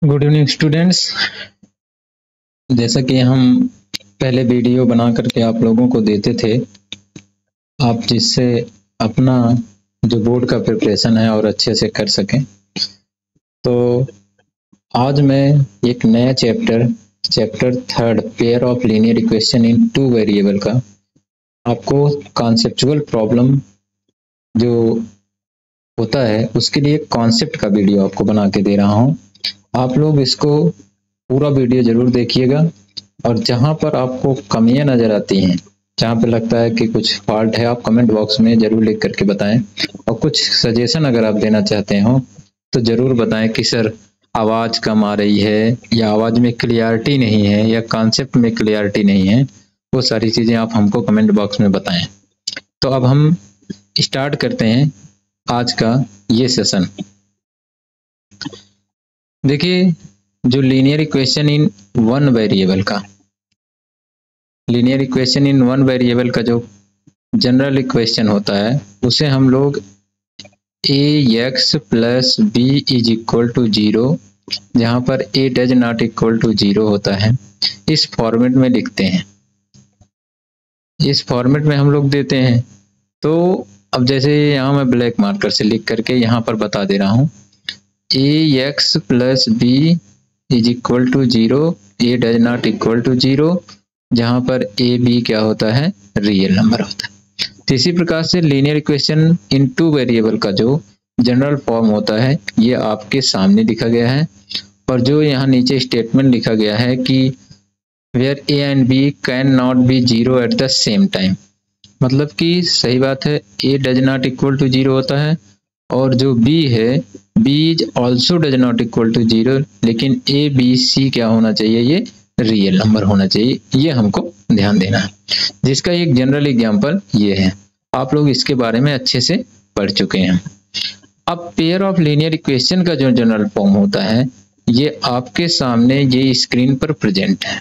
Good evening students. जैसा कि हम पहले वीडियो बना करके आप लोगों को देते थे, आप जिससे अपना जो बोर्ड का प्रिपरेशन है और अच्छे से कर सकें, तो आज मैं एक नया chapter third pair of linear equation in two variable का आपको कॉन्सेप्चुअल प्रॉब्लम जो होता है उसके लिए कॉन्सेप्ट का वीडियो आपको बना के दे रहा हूँ। आप लोग इसको पूरा वीडियो जरूर देखिएगा और जहाँ पर आपको कमियां नजर आती हैं, जहाँ पे लगता है कि कुछ फॉल्ट है, आप कमेंट बॉक्स में जरूर लिख करके बताएं। और कुछ सजेशन अगर आप देना चाहते हो तो जरूर बताएं कि सर आवाज कम आ रही है या आवाज में क्लियरिटी नहीं है या कॉन्सेप्ट में क्लियरिटी नहीं है, वो सारी चीजें आप हमको कमेंट बॉक्स में बताएं। तो अब हम स्टार्ट करते हैं आज का ये सेशन। देखिए, जो linear equation in one variable का जो जनरल इक्वेशन होता है उसे हम लोग ax plus b is equal to 0, जहां पर a does not equal to 0 होता है, इस फॉर्मेट में लिखते हैं। इस फॉर्मेट में हम लोग देते हैं। तो अब जैसे यहाँ मैं ब्लैक मार्कर से लिख करके यहाँ पर बता दे रहा हूँ, ax plus b is equal to 0, a does not equal to 0, जहां पर a b क्या होता है, रियल नंबर होता है। तो इसी प्रकार से linear equation in two variable का जो जनरल फॉर्म होता है ये आपके सामने लिखा गया है। और जो यहाँ नीचे स्टेटमेंट लिखा गया है कि where a and b can not be 0 at the same time, मतलब कि सही बात है, a does not equal to 0 होता है और जो b है b is also does not equal to 0, लेकिन a b c क्या होना चाहिए, ये रियल नंबर होना चाहिए। ये हमको ध्यान देना है, जिसका एक जनरल एग्जांपल ये है। आप लोग इसके बारे में अच्छे से पढ़ चुके हैं। अब पेयर ऑफ लीनियर इक्वेशन का जो जनरल फॉर्म होता है ये आपके सामने ये स्क्रीन पर प्रेजेंट है,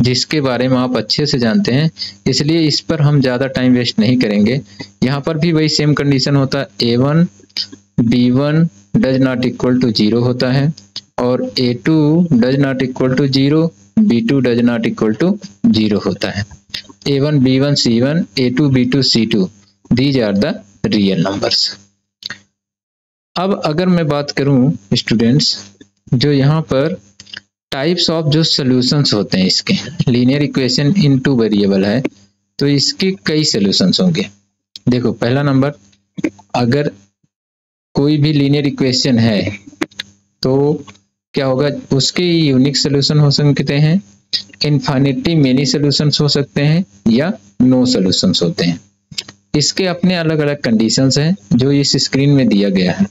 जिसके बारे में आप अच्छे से जानते हैं, इसलिए इस पर हम ज्यादा टाइम वेस्ट नहीं करेंगे। यहाँ पर भी वही सेम कंडीशन होता है, a1 b1 does not equal to 0 होता है और a2 does not equal to 0, b2 does not equal to 0 होता है। a1 b1 c1, a2 b2 c2, these are the real numbers. अब अगर मैं बात करूं स्टूडेंट्स, जो यहाँ पर टाइप्स ऑफ जो सॉल्यूशंस होते हैं, इसके linear equation in two variable है तो इसके कई सॉल्यूशंस होंगे। देखो, पहला नंबर, अगर कोई भी लीनियर इक्वेशन है तो क्या होगा, उसके यूनिक सॉल्यूशन हो सकते हैं, इनफाइनिटी मेनी सॉल्यूशंस हो सकते हैं या नो सॉल्यूशंस होते हैं। इसके अपने अलग अलग कंडीशंस हैं जो इस स्क्रीन में दिया गया है।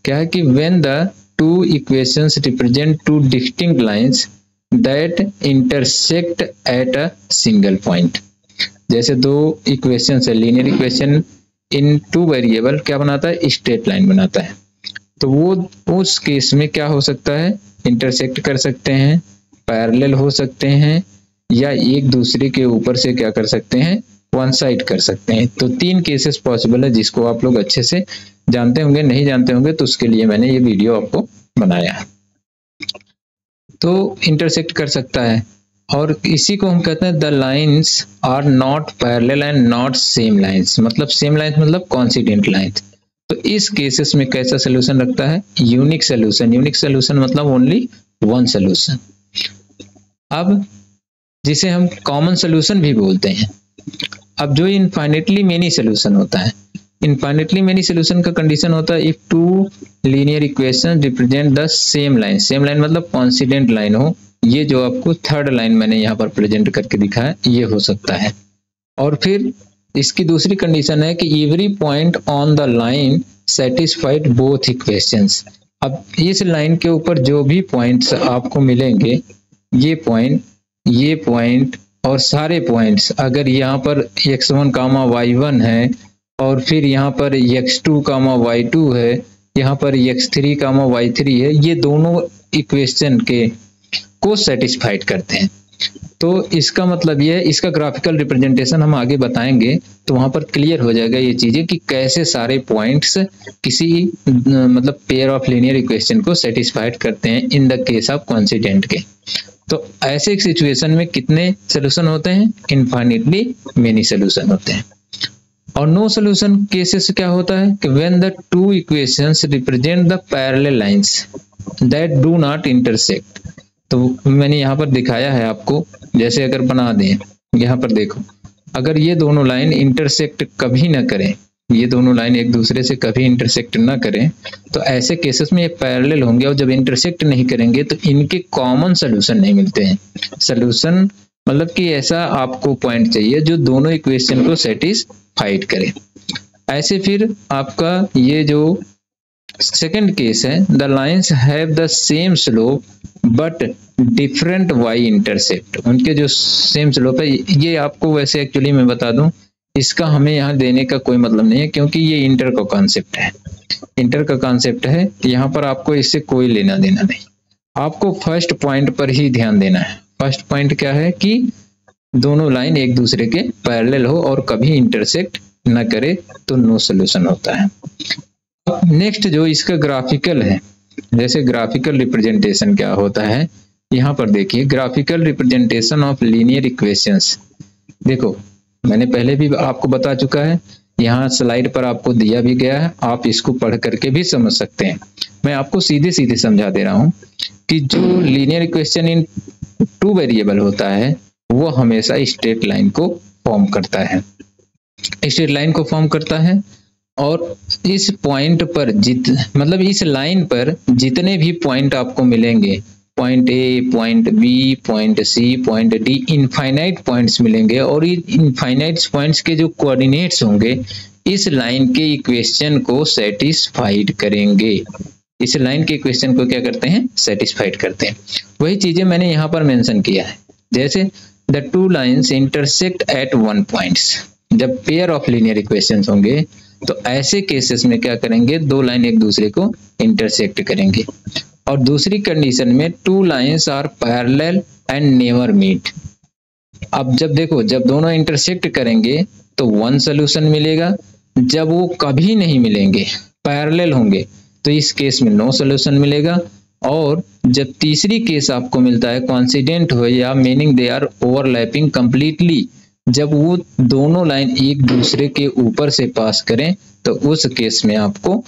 क्या है कि when the two equations represent two distinct lines that intersect at a single point. जैसे दो इक्वेशंस है, linear equation in two variable क्या बनाता है, स्ट्रेट लाइन बनाता है, तो वो उस केस में क्या हो सकता है, इंटरसेक्ट कर सकते हैं, पैरेलल हो सकते हैं या एक दूसरे के ऊपर से क्या कर सकते हैं, वन साइड कर सकते हैं। तो तीन केसेस पॉसिबल है, जिसको आप लोग अच्छे से जानते होंगे, नहीं जानते होंगे तो उसके लिए मैंने ये वीडियो आपको बनाया है। तो इंटरसेक्ट कर सकता है और इसी को हम कहते हैं the lines are not parallel and not same lines, मतलब सेम लाइन्स मतलब कॉन्सिडेंट लाइन्स। तो इस केसेस में कैसा सोल्यूशन रखता है, यूनिक सोल्यूशन। यूनिक सोल्यूशन मतलब ओनली वन सोल्यूशन। अब जिसे हम कॉमन सोल्यूशन भी बोलते हैं। अब जो इनफाइनेटली मेनी सोल्यूशन होता है, इनफाइनेटली मेनी सोल्यूशन का कंडीशन होता है if two linear equation represent the same line. Same line मतलब कॉन्सिडेंट लाइन हो, ये जो आपको थर्ड लाइन मैंने यहाँ पर प्रेजेंट करके दिखा है ये हो सकता है। और फिर इसकी दूसरी कंडीशन है कि every point on the line satisfied both equations. अब इस लाइन के ऊपर जो भी पॉइंट्स आपको मिलेंगे, ये पॉइंट और सारे पॉइंट्स, अगर यहाँ पर x1 कामा y1 है और फिर यहाँ पर x2 कामा y2 है, यहाँ पर x3 कामा y3 है, ये दोनों इक्वेशन के को सेटिस्फाइड करते हैं। तो इसका मतलब ये है, इसका ग्राफिकल रिप्रेजेंटेशन हम आगे बताएंगे तो वहां पर क्लियर हो जाएगा ये चीजें कि कैसे सारे पॉइंट्स किसी मतलब पेयर ऑफ लीनियर इक्वेशन को सेटिस्फाइड करते हैं in the case of coincident के। तो ऐसे एक सिचुएशन में कितने सोल्यूशन होते हैं? इनफाइनिटली मेनी सोल्यूशन होते हैं। और नो सोल्यूशन केसेस क्या होता है कि when the two equations represent the parallel lines that do not intersect. तो मैंने यहाँ पर दिखाया है आपको, जैसे अगर बना दें, यहाँ पर देखो, अगर ये दोनों लाइन इंटरसेक्ट कभी ना करें, ये दोनों लाइन एक दूसरे से कभी इंटरसेक्ट ना करें, तो ऐसे केसेस में ये पैरेलल होंगे और जब इंटरसेक्ट नहीं करेंगे तो इनके कॉमन सोल्यूशन नहीं मिलते हैं। सोल्यूशन मतलब कि ऐसा आपको पॉइंट चाहिए जो दोनों इक्वेशन को सेटिस्फाइड करे। ऐसे फिर आपका ये जो सेकंड केस है, the lines have the same slope but different y intersect. उनके जो सेम स्लोप है, ये आपको वैसे एक्चुअली मैं बता दूं, इसका हमें यहाँ देने का कोई मतलब नहीं है क्योंकि ये इंटर का कॉन्सेप्ट है, इंटर का कॉन्सेप्ट है। यहाँ पर आपको इससे कोई लेना देना नहीं, आपको फर्स्ट पॉइंट पर ही ध्यान देना है। फर्स्ट पॉइंट क्या है कि दोनों लाइन एक दूसरे के पैरेलल हो और कभी इंटरसेक्ट न करे तो नो सोल्यूशन होता है। नेक्स्ट जो इसका ग्राफिकल है, जैसे ग्राफिकल रिप्रेजेंटेशन क्या होता है, यहाँ पर देखिए graphical representation of linear equations. देखो मैंने पहले भी आपको बता चुका है, यहाँ स्लाइड पर आपको दिया भी गया है, आप इसको पढ़ करके भी समझ सकते हैं। मैं आपको सीधे सीधे समझा दे रहा हूँ कि जो linear equation in two variable होता है वो हमेशा स्ट्रेट लाइन को फॉर्म करता है, स्ट्रेट लाइन को फॉर्म करता है। और इस पॉइंट पर मतलब इस लाइन पर जितने भी पॉइंट आपको मिलेंगे, point A, point B, point C, point D, infinite points मिलेंगे और इन इनफाइनाइट पॉइंट्स के जो कोऑर्डिनेट्स होंगे इस लाइन के इक्वेशन को सेटिस्फाइड करेंगे। इस लाइन के इक्वेशन को क्या करते हैं? सेटिस्फाइड करते हैं। वही चीजें मैंने यहाँ पर मेंशन किया है, जैसे the two lines intersect at one points. जब पेयर ऑफ लीनियर इक्वेशंस होंगे तो ऐसे केसेस में क्या करेंगे? दो लाइन एक दूसरे को इंटरसेक्ट करेंगे। और दूसरी कंडीशन में two lines are parallel and never meet. अब जब देखो, जब दोनों इंटरसेक्ट करेंगे तो वन सोल्यूशन मिलेगा, जब वो कभी नहीं मिलेंगे, पैरेलल होंगे, तो इस केस में नो सोल्यूशन मिलेगा। और जब तीसरी केस आपको मिलता है कोइंसिडेंट हो या meaning they are overlapping completely, जब वो दोनों लाइन एक दूसरे के ऊपर से पास करें तो उस केस में आपको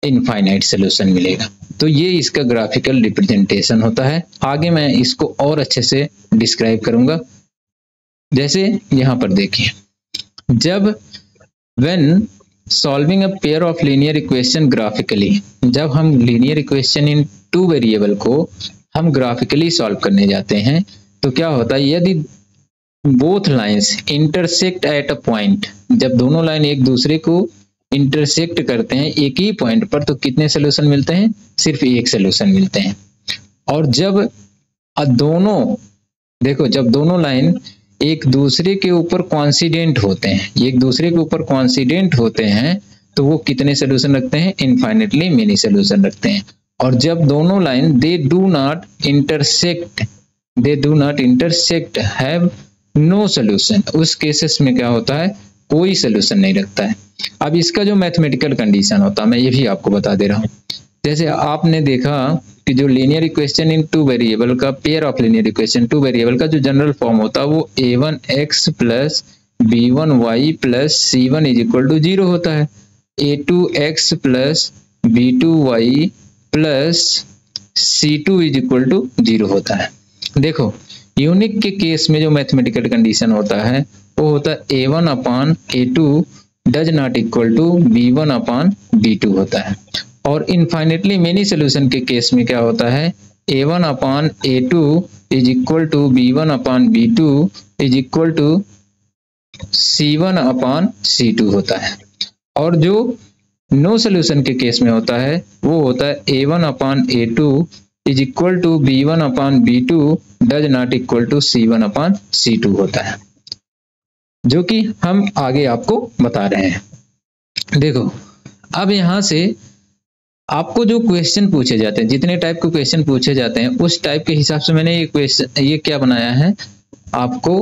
इनफाइनाइट सोल्यूशन मिलेगा। तो ये इसका ग्राफिकल रिप्रेजेंटेशन होता है। आगे मैं इसको और अच्छे से डिस्क्राइब करूंगा। जैसे यहाँ पर देखिए, जब when solving a pair of linear equation graphically, जब हम linear equation in two variable को हम ग्राफिकली सॉल्व करने जाते हैं तो क्या होता है? यदि both lines intersect at a point, जब दोनों लाइन एक दूसरे को इंटरसेक्ट करते हैं एक ही पॉइंट पर, तो कितने सोल्यूशन मिलते हैं? सिर्फ एक सोल्यूशन मिलते हैं। और जब दोनों देखो, जब दोनों लाइन एक दूसरे के ऊपर कोइंसिडेंट होते हैं, एक दूसरे के ऊपर कोइंसिडेंट होते हैं, तो वो कितने सोल्यूशन रखते हैं? इनफाइनेटली मेनी सोल्यूशन रखते हैं। और जब दोनों line they do not intersect have no solution, उस केसेस में क्या होता है? कोई सोल्यूशन नहीं रखता है। अब इसका जो मैथमेटिकल कंडीशन होता है मैं ये भी आपको बता दे रहा हूँ। जैसे आपने देखा कि जो linear equation in two variable का, pair of linear equation two variable का जो जनरल फॉर्म होता है वो a1x plus b1y plus c1 is equal to 0 होता है। a2x plus b2y plus c2 is equal to 0 होता है। देखो यूनिक के केस में जो मैथमेटिकल कंडीशन होता है वो होता है a1 upon a2 does not equal to b1 upon b2 होता है। और इनफाइनेटली मेनी सोल्यूशन के केस में क्या होता है? a1 upon a2 is equal to b1 upon b2 is equal to c1 upon c2 होता है। और जो नो सोल्यूशन के केस में होता है वो होता है a1 upon a2 is equal to b1 upon b2 does not equal to c1 upon c2 होता है, जो कि हम आगे आपको बता रहे हैं। देखो अब यहां से आपको जो क्वेश्चन पूछे जाते हैं, जितने टाइप के क्वेश्चन पूछे जाते हैं उस टाइप के हिसाब से मैंने ये क्वेश्चन, ये क्या बनाया है, आपको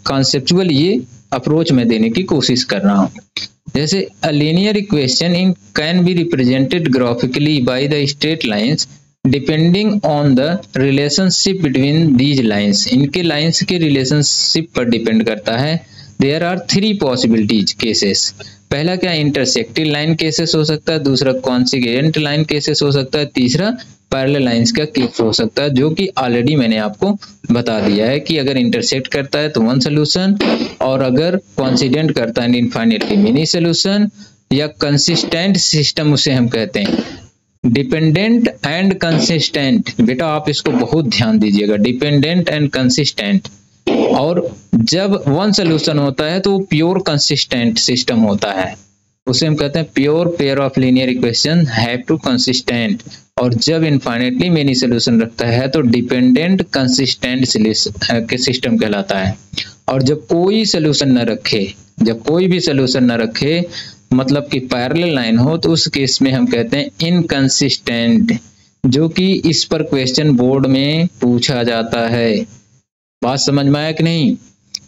कॉन्सेप्चुअल ये अप्रोच में देने की कोशिश कर रहा हूं। जैसे a linear equation in can be represented graphically by the straight lines depending on the relationship between these lines. इनके लाइंस के रिलेशनशिप पर डिपेंड करता है। There are 3 possibilities cases. पहला क्या, इंटरसेक्टिंग लाइन केसेस हो सकता है, दूसरा कॉन्सिग्वेंट लाइन केसेस हो सकता है, तीसरा पैरेलल लाइंस का केस हो सकता है, जो कि ऑलरेडी मैंने आपको बता दिया है कि अगर इंटरसेक्ट करता है तो 1 सोल्यूशन, और अगर कॉन्सिडेंट करता है इनफाइनाइटली मेनी सोल्यूशन, या कंसिस्टेंट सिस्टम उसे हम कहते हैं। डिपेंडेंट एंड कंसिस्टेंट, बेटा आप इसको बहुत ध्यान दीजिएगा, डिपेंडेंट एंड कंसिस्टेंट। और जब 1 सोल्यूशन होता है तो वो प्योर कंसिस्टेंट सिस्टम होता है, उसे हम कहते हैं pure pair of linear equation have to consistent. और जब इनफाइनाइटली मेनी सोल्यूशन रखता है तो डिपेंडेंट कंसिस्टेंट के सिस्टम कहलाता है। और जब कोई सोल्यूशन न रखे, जब कोई भी सोल्यूशन न रखे, मतलब कि पैरेलल लाइन हो, तो उस केस में हम कहते हैं इनकंसिस्टेंट, जो कि इस पर क्वेश्चन बोर्ड में पूछा जाता है। बात समझ में आया कि नहीं?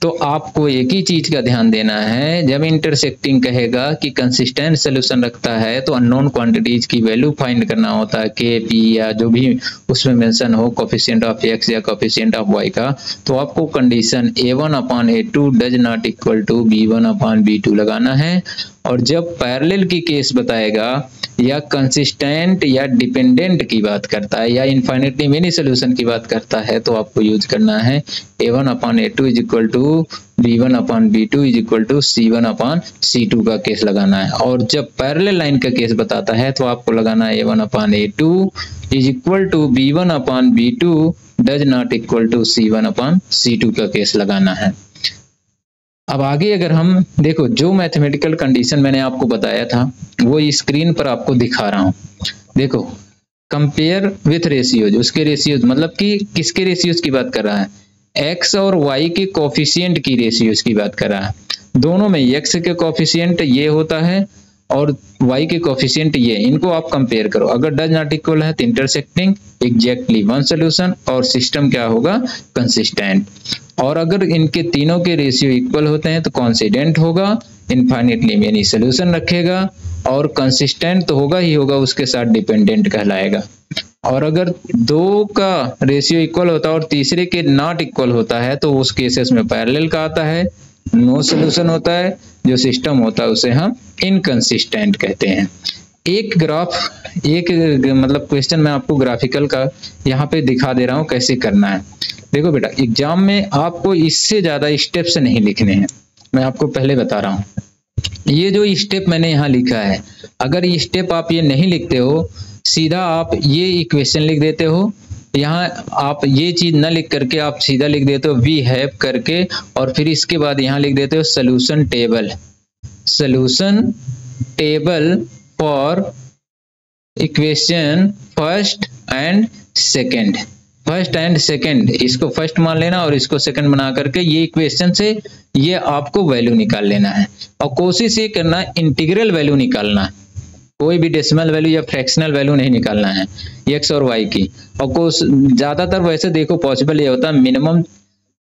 तो आपको एक ही चीज का ध्यान देना है, जब इंटरसेक्टिंग कहेगा कि कंसिस्टेंट सोल्यूशन रखता है तो अननोन क्वांटिटीज की वैल्यू फाइंड करना होता है, के पी या जो भी उसमें मेंशन हो, कोफिशिएंट ऑफ एक्स या कोफिशिएंट ऑफ वाई का। तो आपको condition a1/a2 does not equal to b1/b2 लगाना है। और जब पैरेलल की केस बताएगा या कंसिस्टेंट या डिपेंडेंट की बात करता है या इनफाइनाइटली मेनी सोल्यूशन की बात करता है, तो आपको यूज करना है a1/a2 is equal to b1/b2 is equal to c1/c2 का केस लगाना है। और जब पैरेलल लाइन का केस बताता है तो आपको लगाना है a1/a2 is equal to b1/b2 does not equal to c1/c2 का केस लगाना है। अब आगे अगर हम देखो, जो मैथमेटिकल कंडीशन मैंने आपको बताया था वो स्क्रीन पर आपको दिखा रहा हूं। देखो, कंपेयर विथ रेशियोज, उसके रेशियोज मतलब कि किसके रेशियोज की बात कर रहा है, एक्स और वाई के कोफिशिएंट की रेशियोज की बात कर रहा है। दोनों में एक्स के कोफिशिएंट ये होता है और y के कोफिशिएंट ये, इनको आप कंपेयर करो। अगर डज नॉट इक्वल है तो इंटरसेक्टिंग, एग्जैक्टली 1 सोल्यूशन, और सिस्टम क्या होगा, कंसिस्टेंट। और अगर इनके तीनों के रेशियो इक्वल होते हैं तो कॉन्सिडेंट होगा, इनफाइनाइटली मेनी सोल्यूशन रखेगा, और कंसिस्टेंट तो होगा ही होगा, उसके साथ डिपेंडेंट कहलाएगा। और अगर 2 का रेशियो इक्वल होता है और तीसरे के नॉट इक्वल होता है तो उस केसेस में पैरेलल का आता है, नो सोल्यूशन होता है, जो सिस्टम होता है उसे हम इनकंसिस्टेंट कहते हैं। एक ग्राफ, एक मतलब क्वेश्चन मैं आपको ग्राफिकल का यहाँ पे दिखा दे रहा हूँ कैसे करना है। देखो बेटा, एग्जाम में आपको इससे ज्यादा स्टेप्स नहीं लिखने हैं, मैं आपको पहले बता रहा हूँ। ये जो स्टेप मैंने यहाँ लिखा है, अगर ये स्टेप आप ये नहीं लिखते हो, सीधा आप ये इक्वेशन लिख देते हो, यहाँ आप ये चीज न लिख करके आप सीधा लिख देते हो वी हैव करके, और फिर इसके बाद यहाँ लिख देते हो solution table, solution table for equation first and second. First and second, इसको फर्स्ट मान लेना और इसको सेकंड बना करके ये इक्वेशन से ये आपको वैल्यू निकाल लेना है। और कोशिश ये करना है इंटीग्रल वैल्यू निकालना है, कोई भी डेसिमल वैल्यू या फ्रैक्शनल वैल्यू नहीं निकालना है एक्स और वाई की। और ज्यादातर वैसे देखो पॉसिबल ये होता है मिनिमम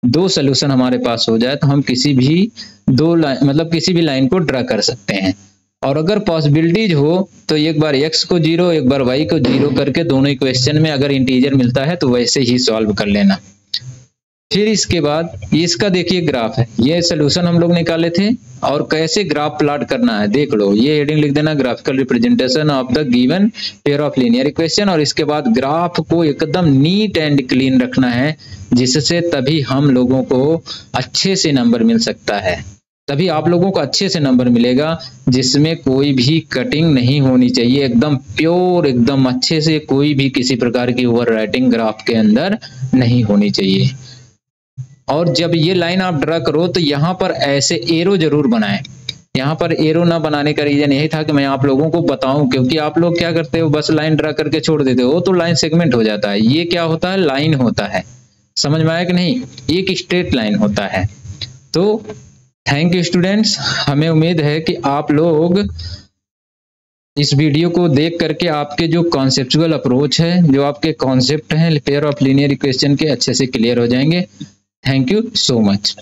2 सोल्यूशन हमारे पास हो जाए तो हम किसी भी 2 लाइन मतलब किसी भी लाइन को ड्रा कर सकते हैं। और अगर पॉसिबिलिटीज हो तो एक बार x को 0 एक बार y को 0 करके दोनों इक्वेशन में अगर इंटीजर मिलता है तो वैसे ही सॉल्व कर लेना। फिर इसके बाद इसका देखिए ग्राफ है, ये सोल्यूशन हम लोग निकाले थे और कैसे ग्राफ प्लॉट करना है देख लो। ये हेडिंग लिख देना, graphical representation of the given pair of linear equation. और इसके बाद ग्राफ को एकदम नीट एंड क्लीन रखना है, जिससे तभी हम लोगों को अच्छे से नंबर मिल सकता है, तभी आप लोगों को अच्छे से नंबर मिलेगा, जिसमें कोई भी कटिंग नहीं होनी चाहिए, एकदम प्योर, एकदम अच्छे से, कोई भी किसी प्रकार की ओवर राइटिंग ग्राफ के अंदर नहीं होनी चाहिए। और जब ये लाइन आप ड्रा करो तो यहाँ पर ऐसे एरो जरूर बनाएं। यहाँ पर एरो ना बनाने का रीजन यही था कि मैं आप लोगों को बताऊं, क्योंकि आप लोग क्या करते हो, बस लाइन ड्रा करके छोड़ देते हो तो लाइन सेगमेंट हो जाता है। ये क्या होता है, लाइन होता है, समझ में आया कि नहीं, एक स्ट्रेट लाइन होता है। तो थैंक यू स्टूडेंट्स, हमें उम्मीद है कि आप लोग इस वीडियो को देख करके आपके जो कॉन्सेप्चुअल अप्रोच है, जो आपके कॉन्सेप्ट हैं पेयर ऑफ लीनियर इक्वेशन के, अच्छे से क्लियर हो जाएंगे। Thank you so much.